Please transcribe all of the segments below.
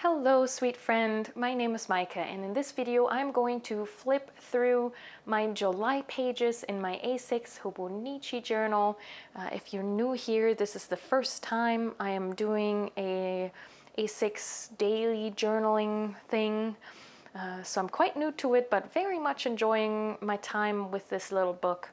Hello, sweet friend. My name is Micah, and in this video, I'm going to flip through my July pages in my A6 Hobonichi journal. If you're new here, this is the first time I am doing a A6 daily journaling thing. So I'm quite new to it, but very much enjoying my time with this little book.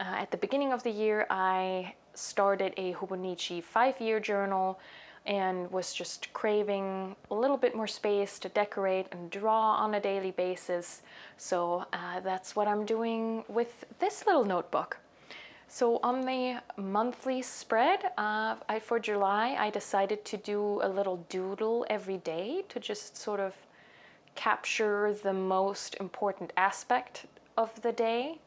At the beginning of the year, I started a Hobonichi 5-year journal and was just craving a little bit more space to decorate and draw on a daily basis. So that's what I'm doing with this little notebook. So on the monthly spread for July, I decided to do a little doodle every day to just sort of capture the most important aspect of the day.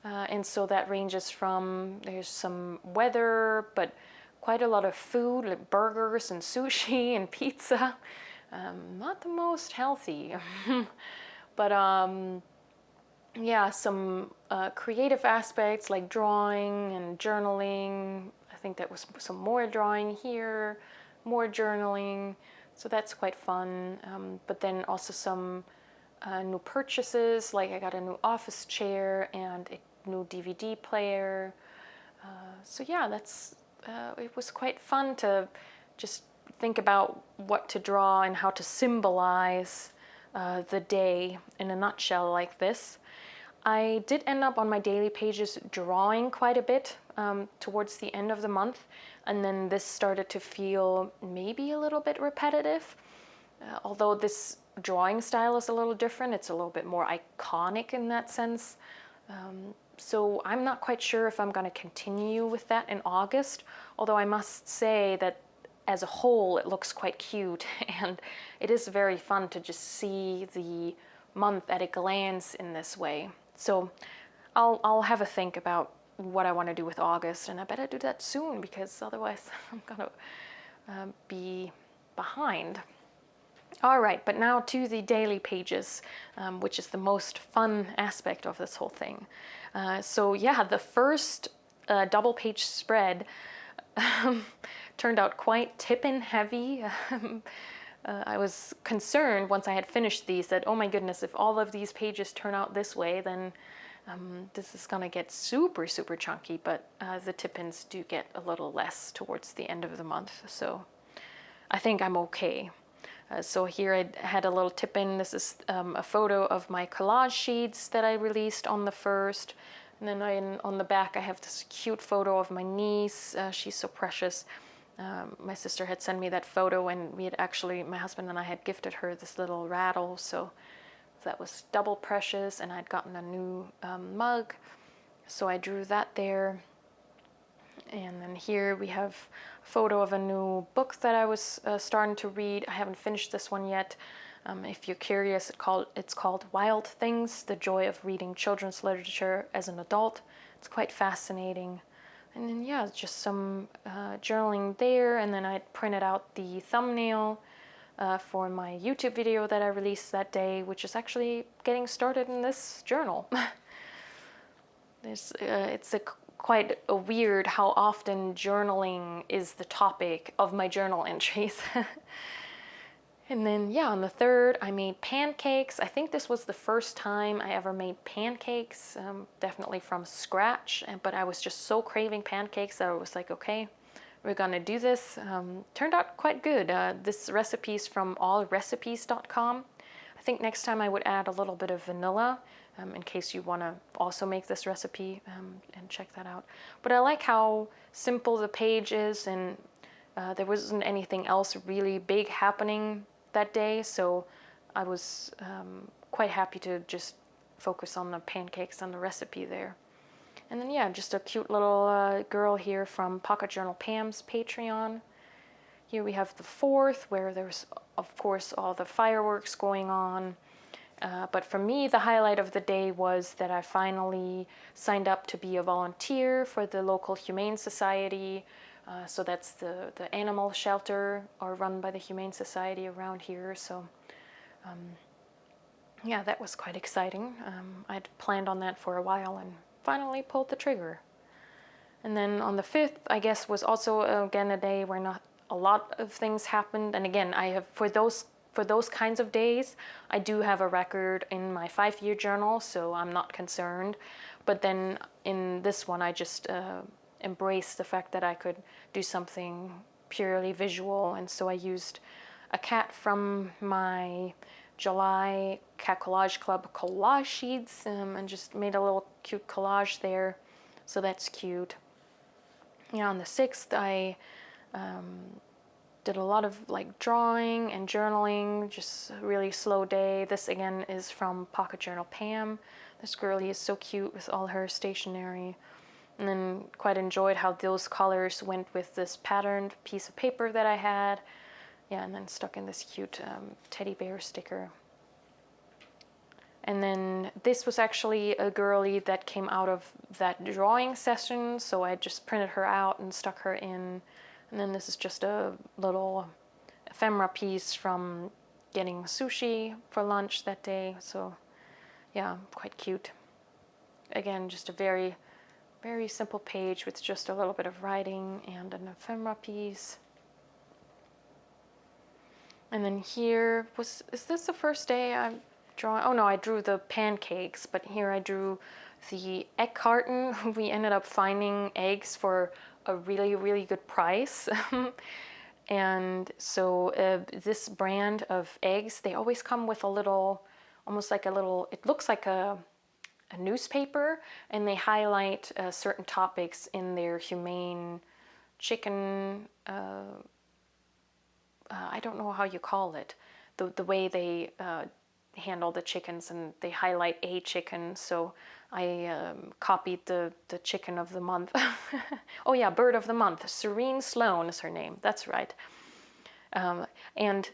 And so that ranges from, there's some weather, but quite a lot of food, like burgers and sushi and pizza. Not the most healthy, but yeah, some creative aspects like drawing and journaling. I think that was some more drawing here, more journaling. So that's quite fun. But then also some new purchases, like I got a new office chair and a new DVD player. So yeah, it was quite fun to just think about what to draw and how to symbolize the day in a nutshell like this. I did end up on my daily pages drawing quite a bit towards the end of the month, and then this started to feel maybe a little bit repetitive. Although this drawing style is a little different, it's a little bit more iconic in that sense. So I'm not quite sure if I'm going to continue with that in August, although I must say that as a whole it looks quite cute and it is very fun to just see the month at a glance in this way. So I'll have a think about what I want to do with August, and I better do that soon because otherwise I'm going to be behind. All right, but now to the daily pages, which is the most fun aspect of this whole thing. So yeah, the first double page spread turned out quite tip-in heavy. I was concerned once I had finished these that, oh my goodness, if all of these pages turn out this way, then this is gonna get super, super chunky, but the tip-ins do get a little less towards the end of the month, so I think I'm okay. So here I had a little tip-in. This is a photo of my collage sheets that I released on the 1st. And then on the back I have this cute photo of my niece. She's so precious. My sister had sent me that photo, and we had actually, my husband and I had gifted her this little rattle. So that was double precious, and I'd gotten a new mug. So I drew that there. And then here we have a photo of a new book that I was starting to read. I haven't finished this one yet. If you're curious, it's called Wild Things, The Joy of Reading Children's Literature as an Adult. It's quite fascinating. And then yeah, just some journaling there. And then I printed out the thumbnail for my YouTube video that I released that day, which is actually getting started in this journal. It's quite weird how often journaling is the topic of my journal entries. And then yeah, on the 3rd I made pancakes. I think this was the first time I ever made pancakes, definitely from scratch, but I was just so craving pancakes that I was like, okay, we're gonna do this. Turned out quite good. This recipe is from allrecipes.com. I think next time I would add a little bit of vanilla, in case you want to also make this recipe, and check that out. But I like how simple the page is, and there wasn't anything else really big happening that day, so I was quite happy to just focus on the pancakes and the recipe there. And then yeah, just a cute little girl here from Pocket Journal Pam's Patreon. Here we have the 4th, where there's of course all the fireworks going on. But for me, the highlight of the day was that I finally signed up to be a volunteer for the local Humane Society. So that's the animal shelter, or run by the Humane Society around here. So yeah, that was quite exciting. I'd planned on that for a while and finally pulled the trigger. And then on the 5th, I guess, was also again a day where not a lot of things happened. And again, I have, for those for those kinds of days, I do have a record in my 5-year journal, so I'm not concerned. But then in this one, I just embraced the fact that I could do something purely visual, and so I used a cat from my July Cat Collage Club collage sheets, and just made a little cute collage there, so that's cute. Yeah, on the 6th, I did a lot of like drawing and journaling, just a really slow day. This again is from Pocket Journal Pam. This girlie is so cute with all her stationery. And then quite enjoyed how those colors went with this patterned piece of paper that I had. Yeah, and then stuck in this cute teddy bear sticker. And then this was actually a girlie that came out of that drawing session, so I just printed her out and stuck her in. And then this is just a little ephemera piece from getting sushi for lunch that day. So yeah, quite cute. Again, just a very, very simple page with just a little bit of writing and an ephemera piece. And then here is this the first day I'm drawing? Oh no, I drew the pancakes, but here I drew the egg carton. We ended up finding eggs for a really, really good price. And so this brand of eggs, they always come with a little, almost like a little, it looks like a newspaper, and they highlight certain topics in their humane chicken, I don't know how you call it, the way they handle the chickens, and they highlight a chicken. So I copied the chicken of the month. Oh yeah, bird of the month. Serene Sloan is her name. That's right. And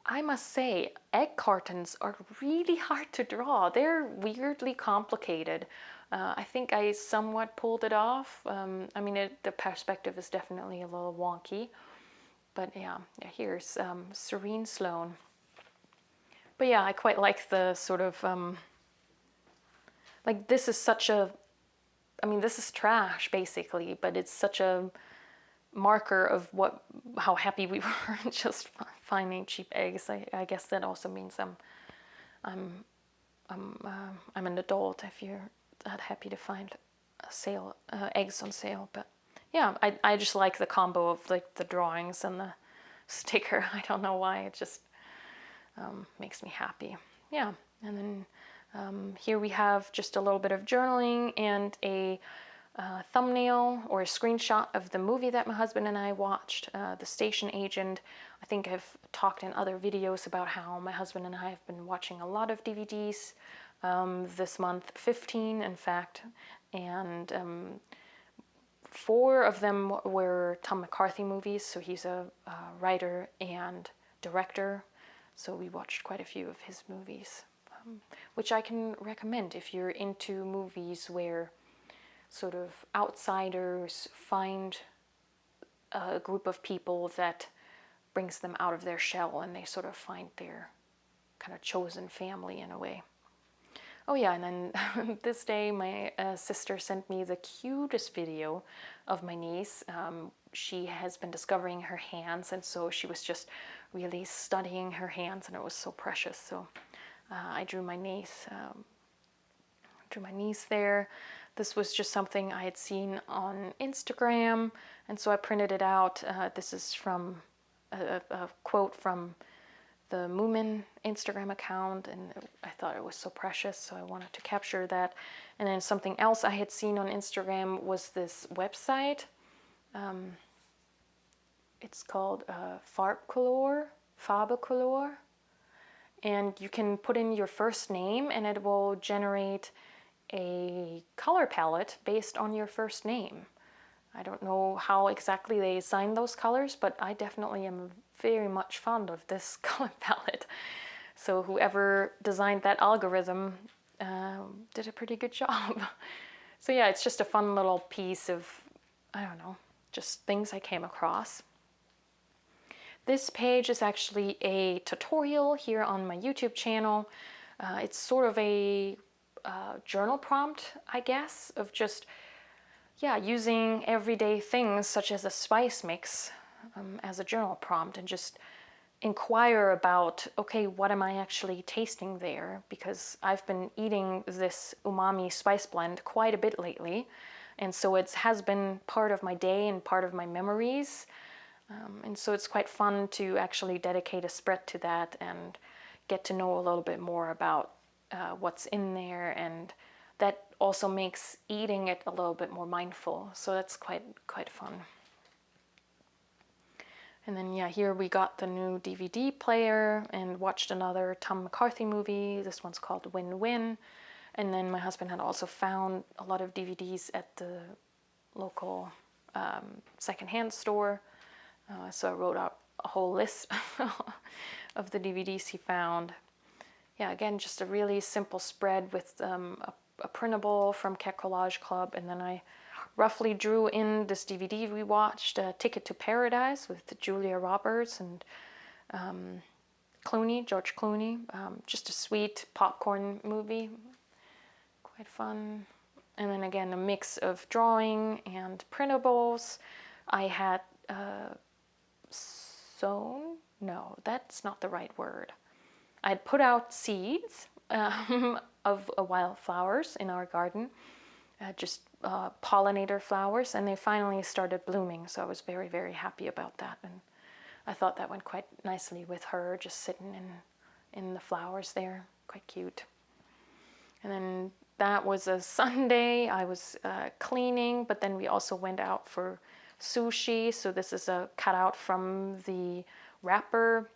I must say, egg cartons are really hard to draw. They're weirdly complicated. I think I somewhat pulled it off. I mean, the perspective is definitely a little wonky. But yeah, here's Serene Sloan. But yeah, I quite like the sort of, like this is such a, I mean, this is trash basically, but it's such a marker of how happy we were just finding cheap eggs. I guess that also means I'm an adult if you're that happy to find eggs on sale. But yeah, I just like the combo of like the drawings and the sticker. I don't know why, it just makes me happy. Yeah, and then here we have just a little bit of journaling and a thumbnail or a screenshot of the movie that my husband and I watched, The Station Agent. I think I've talked in other videos about how my husband and I have been watching a lot of DVDs this month, 15 in fact, and 4 of them were Tom McCarthy movies, so he's a writer and director, so we watched quite a few of his movies, which I can recommend if you're into movies where sort of outsiders find a group of people that brings them out of their shell and they sort of find their kind of chosen family in a way. Oh yeah, and then this day my sister sent me the cutest video of my niece. She has been discovering her hands, and so she was just really studying her hands, and it was so precious. So I drew my niece. There. This was just something I had seen on Instagram, and so I printed it out. This is from a quote from the Moomin Instagram account, and I thought it was so precious, so I wanted to capture that. And then something else I had seen on Instagram was this website. It's called Farbecolor, and you can put in your first name and it will generate a color palette based on your first name. I don't know how exactly they assign those colors, but I definitely am very much fond of this color palette. So whoever designed that algorithm did a pretty good job. So yeah, it's just a fun little piece of, I don't know, just things I came across. This page is actually a tutorial here on my YouTube channel. It's sort of a journal prompt, I guess, of just, yeah, using everyday things such as a spice mix as a journal prompt, and just inquire about, okay, what am I actually tasting there? Because I've been eating this umami spice blend quite a bit lately. And so it has been part of my day and part of my memories. And so it's quite fun to actually dedicate a spread to that and get to know a little bit more about what's in there. And that also makes eating it a little bit more mindful. So that's quite fun. And then, yeah, here we got the new DVD player and watched another Tom McCarthy movie. This one's called Win-Win. And then my husband had also found a lot of DVDs at the local secondhand store. So I wrote out a whole list of the DVDs he found. Yeah, again, just a really simple spread with a printable from Cat Collage Club. And then I roughly drew in this DVD we watched, Ticket to Paradise with Julia Roberts and George Clooney. Just a sweet popcorn movie, quite fun. And then again, a mix of drawing and printables. I had sown, no, that's not the right word. I'd put out seeds of wildflowers in our garden, just pollinator flowers, and they finally started blooming. So I was very, very happy about that. And I thought that went quite nicely with her just sitting in the flowers there. Quite cute. And then that was a Sunday. I was cleaning, but then we also went out for sushi. So this is a cutout from the wrapper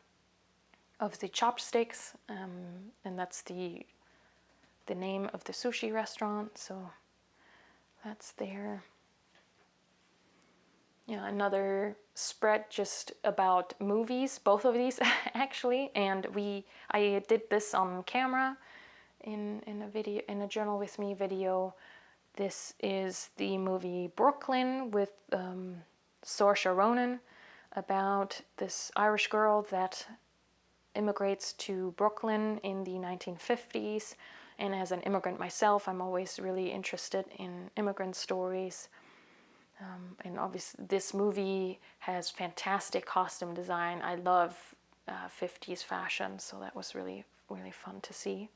of the chopsticks, and that's the name of the sushi restaurant. So that's there. Yeah, another spread just about movies, both of these actually, and I did this on camera in a video, in a Journal With Me video. This is the movie Brooklyn with Saoirse Ronan, about this Irish girl that immigrates to Brooklyn in the 1950s. And as an immigrant myself, I'm always really interested in immigrant stories. And obviously this movie has fantastic costume design. I love 50s fashion, so that was really, really fun to see.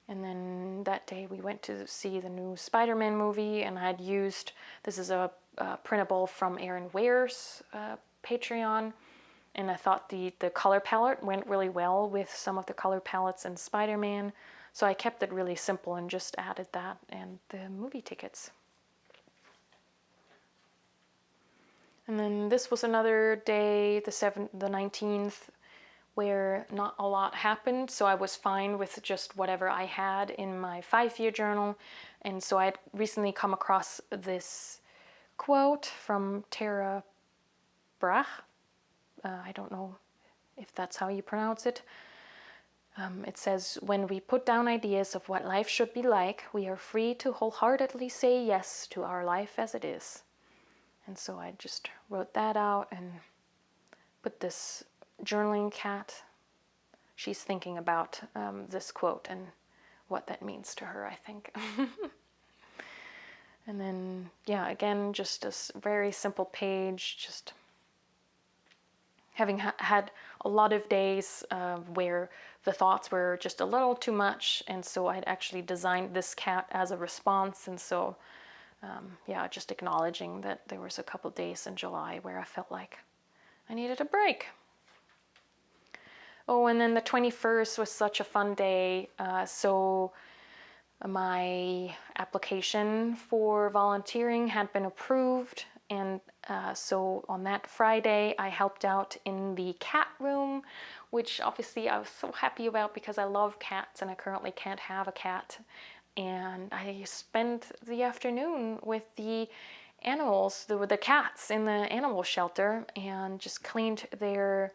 And then that day we went to see the new Spider-Man movie, and I had used, this is a printable from Aaron Ware's Patreon, and I thought the color palette went really well with some of the color palettes in Spider-Man, so I kept it really simple and just added that and the movie tickets. And then this was another day, the 19th, where not a lot happened, so I was fine with just whatever I had in my 5-year journal. And so I had recently come across this quote from Tara Brach. I don't know if that's how you pronounce it. It says, "When we put down ideas of what life should be like, we are free to wholeheartedly say yes to our life as it is." And so I just wrote that out and put this journaling cat. She's thinking about this quote and what that means to her, I think. And then, yeah, again, just a very simple page, just having had a lot of days where the thoughts were just a little too much, and so I'd actually designed this cat as a response. And so yeah, just acknowledging that there was a couple days in July where I felt like I needed a break. Oh, and then the 21st was such a fun day. So my application for volunteering had been approved, and so on that Friday I helped out in the cat room, which obviously I was so happy about because I love cats and I currently can't have a cat. And I spent the afternoon with the animals, the cats in the animal shelter, and just cleaned their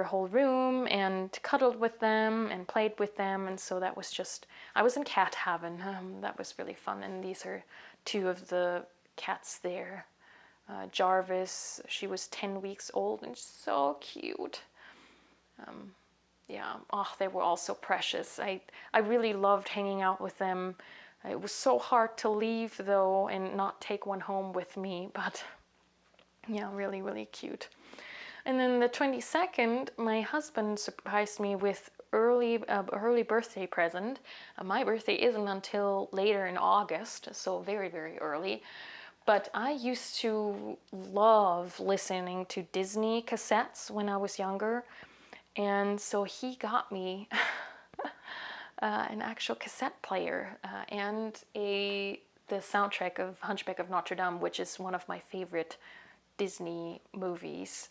whole room and cuddled with them and played with them. And so that was just, I was in cat heaven. That was really fun. And these are two of the cats there. Jarvis, she was 10 weeks old and so cute. Yeah, oh, they were all so precious. I really loved hanging out with them. It was so hard to leave though and not take one home with me, but yeah, really, really cute. And then the 22nd, my husband surprised me with early birthday present. My birthday isn't until later in August, so very, very early. But I used to love listening to Disney cassettes when I was younger. And so he got me an actual cassette player and the soundtrack of Hunchback of Notre Dame, which is one of my favorite Disney movies.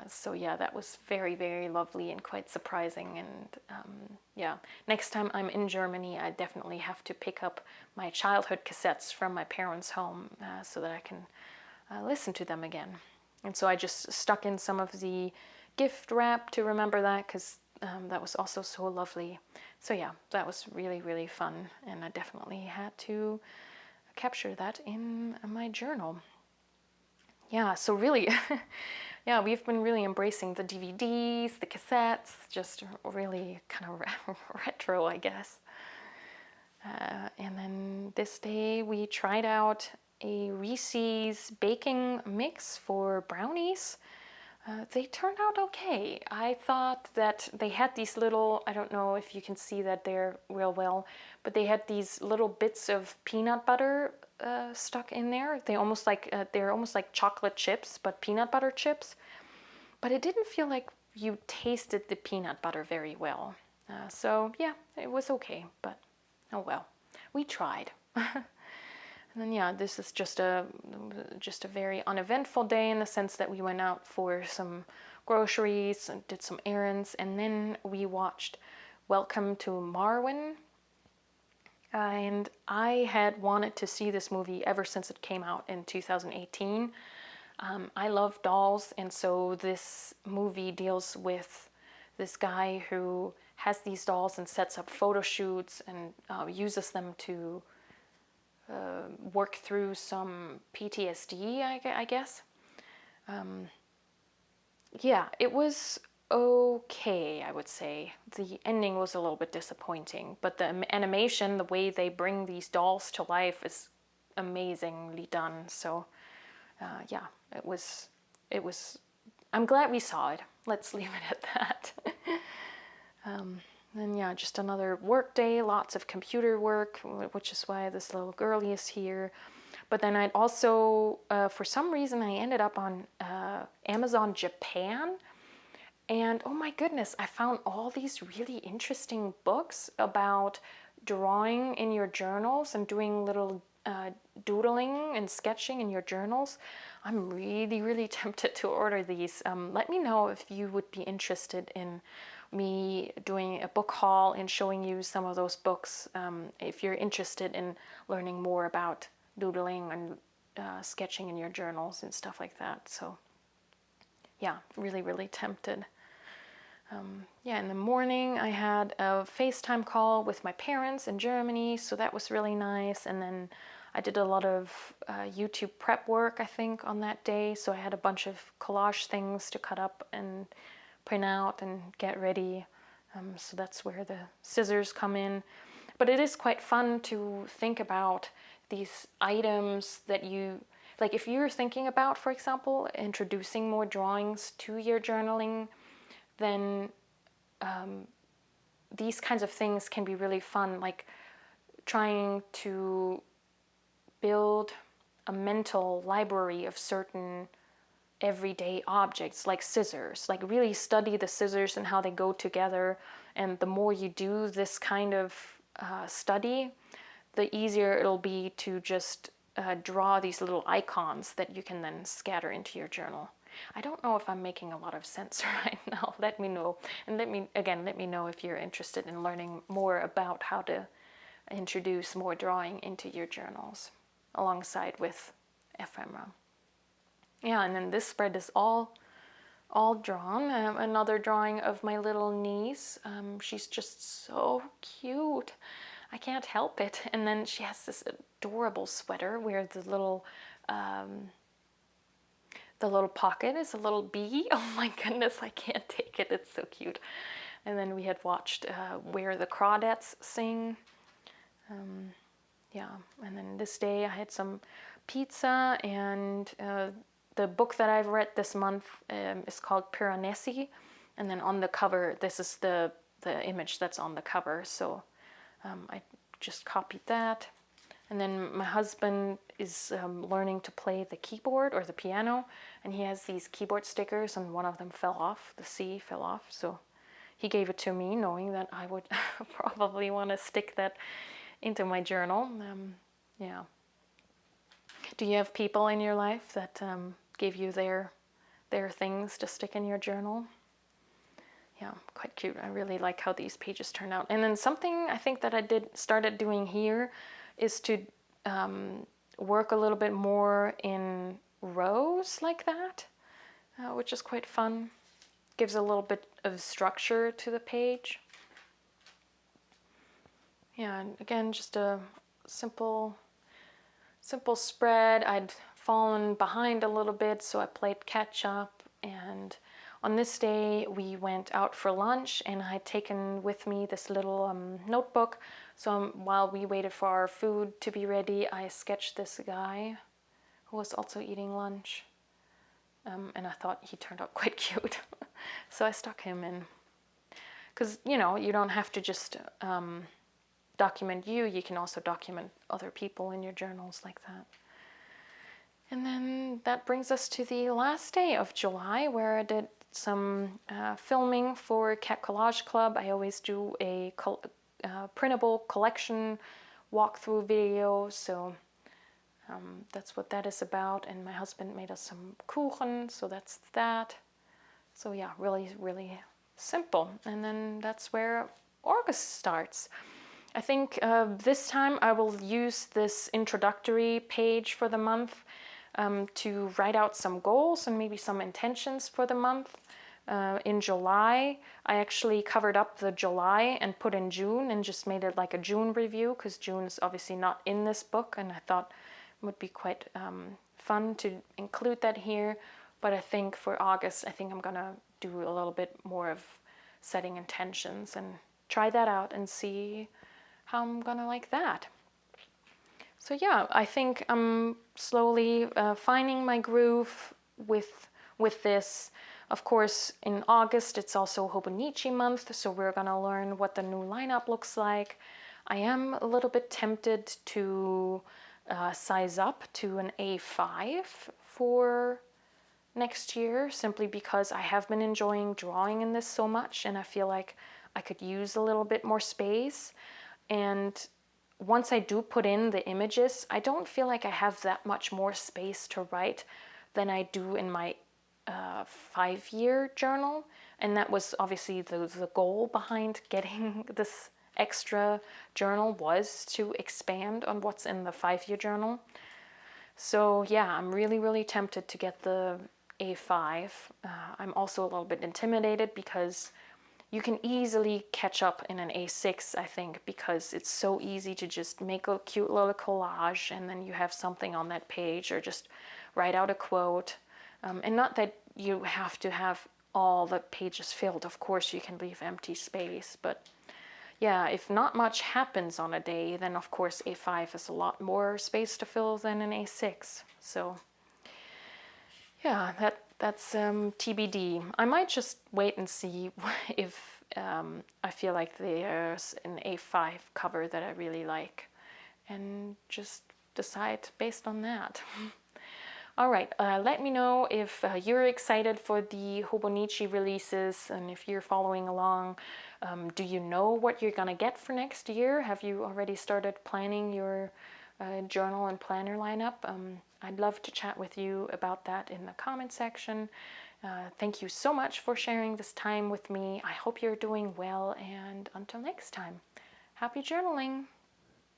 So yeah, that was very, very lovely and quite surprising. And yeah, next time I'm in Germany, I definitely have to pick up my childhood cassettes from my parents' home so that I can listen to them again. And so I just stuck in some of the gift wrap to remember that, because that was also so lovely. So yeah, that was really, really fun, and I definitely had to capture that in my journal. Yeah, so really, yeah, we've been really embracing the DVDs, the cassettes, just really kind of retro, I guess. And then this day we tried out a Reese's baking mix for brownies. They turned out okay. I thought that they had these little, I don't know if you can see that there real well, but they had these little bits of peanut butter stuck in there. They're almost like chocolate chips, but peanut butter chips. But it didn't feel like you tasted the peanut butter very well. So yeah, it was okay, but oh well, we tried. And then yeah, this is just a very uneventful day in the sense that we went out for some groceries and did some errands, and then we watched Welcome to Marwen. And I had wanted to see this movie ever since it came out in 2018. I love dolls, and so this movie deals with this guy who has these dolls and sets up photo shoots and uses them to work through some PTSD, I guess. Yeah, it was okay, I would say. The ending was a little bit disappointing, but the animation, the way they bring these dolls to life, is amazingly done. So, yeah, it was. I'm glad we saw it. Let's leave it at that. Then yeah, just another work day, lots of computer work, which is why this little girlie is here. But then I'd also, for some reason, I ended up on Amazon Japan. And oh my goodness, I found all these really interesting books about drawing in your journals and doing little doodling and sketching in your journals. I'm really, really tempted to order these. Let me know if you would be interested in me doing a book haul and showing you some of those books, if you're interested in learning more about doodling and sketching in your journals and stuff like that. So yeah, really, really tempted. Yeah, in the morning I had a FaceTime call with my parents in Germany, so that was really nice. And then I did a lot of YouTube prep work, I think, on that day. So I had a bunch of collage things to cut up and print out and get ready. So that's where the scissors come in. But it is quite fun to think about these items that you, like if you're thinking about, for example, introducing more drawings to your journaling, then these kinds of things can be really fun, like trying to build a mental library of certain everyday objects like scissors, like really study the scissors and how they go together. And the more you do this kind of study, the easier it'll be to just draw these little icons that you can then scatter into your journal. I don't know if I'm making a lot of sense right now. Let me know. And let me know if you're interested in learning more about how to introduce more drawing into your journals alongside with ephemera. Yeah, and then this spread is all drawn. Another drawing of my little niece. She's just so cute. I can't help it. And then she has this adorable sweater where the little pocket is a little bee. Oh my goodness, I can't take it. It's so cute. And then we had watched Where the Crawdads Sing. Yeah, and then this day I had some pizza, and the book that I've read this month is called Piranesi, and then on the cover, this is the image that's on the cover. So I just copied that. And then my husband is learning to play the keyboard or the piano, and he has these keyboard stickers, and one of them fell off. The C fell off, so he gave it to me, knowing that I would probably want to stick that into my journal. Yeah. Do you have people in your life that give you their things to stick in your journal? Yeah, quite cute. I really like how these pages turn out. And then something I think that I started doing here is to work a little bit more in rows like that, which is quite fun. Gives a little bit of structure to the page. Yeah, and again, just a simple spread. I'd fallen behind a little bit, so I played catch up. And on this day, we went out for lunch, and I had taken with me this little notebook. So while we waited for our food to be ready, I sketched this guy who was also eating lunch. And I thought he turned out quite cute. So I stuck him in. Because, you know, you don't have to just document you can also document other people in your journals like that. And then that brings us to the last day of July, where I did some filming for Cat Collage Club. I always do a printable collection walkthrough video, so that's what that is about. And my husband made us some kuchen, so that's that. So yeah, really, really simple. And then that's where August starts. I think this time I will use this introductory page for the month to write out some goals and maybe some intentions for the month. In July, I actually covered up the July and put in June and just made it like a June review, because June is obviously not in this book, and I thought it would be quite fun to include that here. But I think for August, I think I'm gonna do a little bit more of setting intentions and try that out and see how I'm gonna like that. So yeah, I think I'm slowly finding my groove with this. Of course, in August, it's also Hobonichi month, so we're gonna learn what the new lineup looks like. I am a little bit tempted to size up to an A5 for next year, simply because I have been enjoying drawing in this so much, and I feel like I could use a little bit more space. And once I do put in the images, I don't feel like I have that much more space to write than I do in my 5-year journal. And that was obviously the goal behind getting this extra journal, was to expand on what's in the 5-year journal. So yeah, I'm really, really tempted to get the A5. I'm also a little bit intimidated because you can easily catch up in an A6, I think, because it's so easy to just make a cute little collage and then you have something on that page, or just write out a quote. And not that you have to have all the pages filled. Of course, you can leave empty space, but yeah, if not much happens on a day, then of course A5 is a lot more space to fill than an A6. So yeah, that's TBD. I might just wait and see if I feel like there's an A5 cover that I really like, and just decide based on that. All right, let me know if you're excited for the Hobonichi releases, and if you're following along. Do you know what you're gonna get for next year? Have you already started planning your journal and planner lineup? I'd love to chat with you about that in the comment section. Thank you so much for sharing this time with me. I hope you're doing well, and until next time, happy journaling!